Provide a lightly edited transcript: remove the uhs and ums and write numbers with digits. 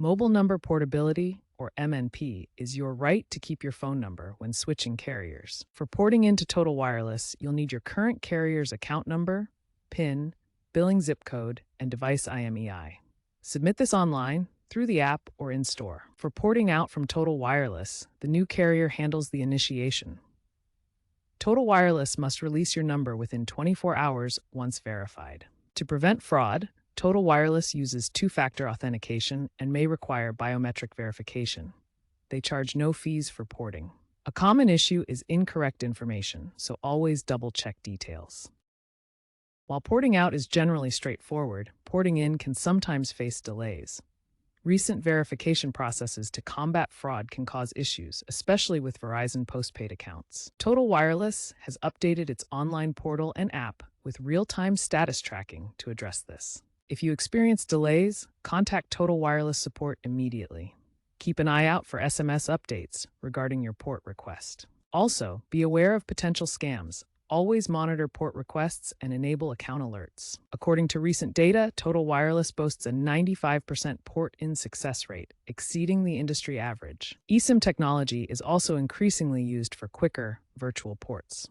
Mobile number portability, or MNP, is your right to keep your phone number when switching carriers. For porting into Total Wireless, you'll need your current carrier's account number, PIN, billing zip code, and device IMEI. Submit this online, through the app, or in store. For porting out from Total Wireless, the new carrier handles the initiation. Total Wireless must release your number within 24 hours once verified. To prevent fraud, Total Wireless uses two-factor authentication and may require biometric verification. They charge no fees for porting. A common issue is incorrect information, so always double-check details. While porting out is generally straightforward, porting in can sometimes face delays. Recent verification processes to combat fraud can cause issues, especially with Verizon postpaid accounts. Total Wireless has updated its online portal and app with real-time status tracking to address this. If you experience delays, contact Total Wireless support immediately. Keep an eye out for SMS updates regarding your port request. Also, be aware of potential scams. Always monitor port requests and enable account alerts. According to recent data, Total Wireless boasts a 95% port-in success rate, exceeding the industry average. eSIM technology is also increasingly used for quicker, virtual ports.